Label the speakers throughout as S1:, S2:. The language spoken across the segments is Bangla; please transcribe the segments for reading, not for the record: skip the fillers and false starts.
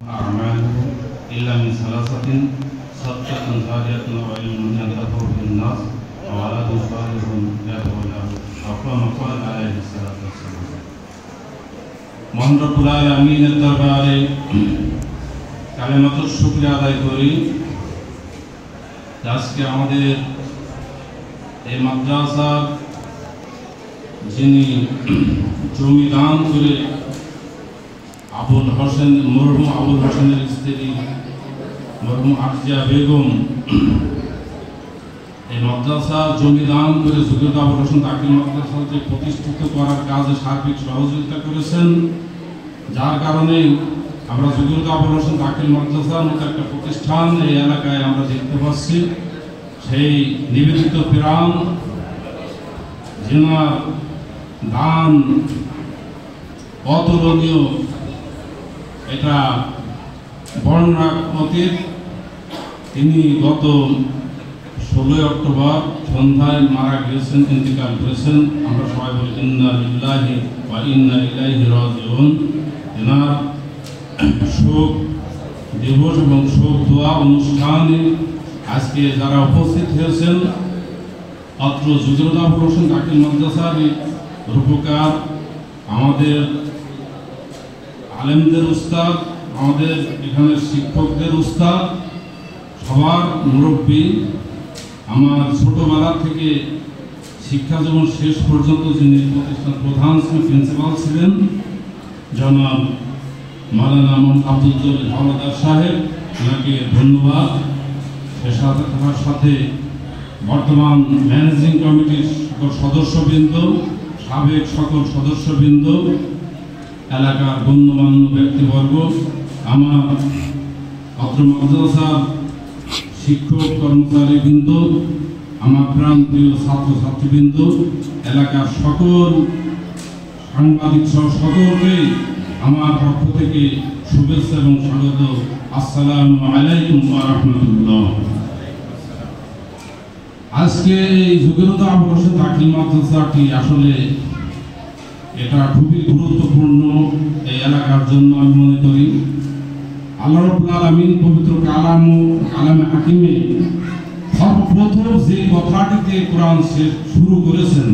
S1: أعماله إلا من ثلاثة صدقة جارية وعلم ينتفع به الناس وولد صالح يدعو له أو كما قال عليه الصلاة والسلام। মহান রব্বুল আলামিনের দরবারে কালেমাতুর শুকরিয়া আদায় করি আজকে আমাদের এই মাদ্রাসার যিনি জমি দান করে মরহুম আবুল হোসেনের স্ত্রী মরহুম আফজিয়া বেগম এই মাদ্রাসা জমি দান করে যুগীরত আবুল হোসেন দাখিল মাদ্রাসাকে প্রতিষ্ঠিত করার কাজে সার্বিক সহযোগিতা করেছেন, যার কারণে আমরা যুগীরত আবুল হোসেন দাখিল মাদ্রাসার মতো একটা প্রতিষ্ঠান এই এলাকায় আমরা দেখতে পাচ্ছি। সেই নিবেদিত প্রাণ যেনার দান অতুলনীয়, এটা বর্ণনা অতীত। তিনি গত 16 অক্টোবর সন্ধ্যায় মারা গিয়েছেন, ইন্তেকাল করেছেন। আমরা সবাই বলি ইন্না লিল্লাহি ওয়া ইন্না ইলাইহি রাজিউন। এনার শোক দিবস এবং শোক দোয়া অনুষ্ঠানে আজকে যারা উপস্থিত হয়েছেন, অত্র যুগীরত আবুল হোসেন দাখিল মাদ্রাসার রূপকার, আমাদের আলেমদের উস্তাদ, আমাদের এখানের শিক্ষকদের উস্তাদ, সবার মুরব্বী, আমার ছোটবেলা থেকে শিক্ষা জীবন শেষ পর্যন্ত যিনি প্রতিষ্ঠান প্রধান প্রিন্সিপাল ছিলেন জনাব মাওলানা আব্দুল জলিল হাওলাদার সাহেব, ওনাকে ধন্যবাদ। এর সাথে থাকার সাথে বর্তমান ম্যানেজিং কমিটির সকল সদস্যবৃন্দ, সাবেক সকল সদস্যবৃন্দ, এলাকার গণ্যমান্য ব্যক্তিবর্গ, আমার অত্র মাদ্রাসার শিক্ষক কর্মচারীবৃন্দ, আমার প্রাণপ্রিয় ছাত্রছাত্রীবৃন্দ, এলাকার সকল সাংবাদিক সহ সকলকে আমার পক্ষ থেকে শুভেচ্ছা এবং স্বাগত। আসসালামু আলাইকুম ওয়া রাহমাতুল্লাহ। আজকে এই যুগীরত আবুল হোসেন দাখিল মাদ্রাসাটি আসলে এটা খুবই গুরুত্বপূর্ণ এই এলাকার জন্য আমি মনে করি। আল্লাহ রাব্বুল আলামিন পবিত্র কালামে হাকিমে সর্বপ্রথম যে কথাটিতে কোরআন শুরু করেছেন,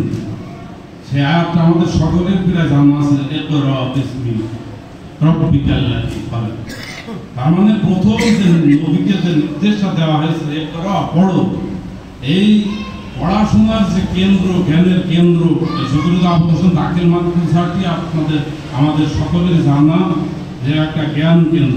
S1: সে আয়াতটা আমাদের সকলের প্রায় জানা আছে, ইকরা বিসমি রাব্বিকাল্লাযী খালাক। তার মানে প্রথম যে নবীকে যে নির্দেশটা দেওয়া হয়েছে, ইকরা পড়ো, এই পড়াশোনার যে কেন্দ্র, জ্ঞানের কেন্দ্র যুগীরত আবুল হোসেন দাখিল মাদ্রাসাটি আমাদের সকলের জানা যে একটা জ্ঞান কেন্দ্র।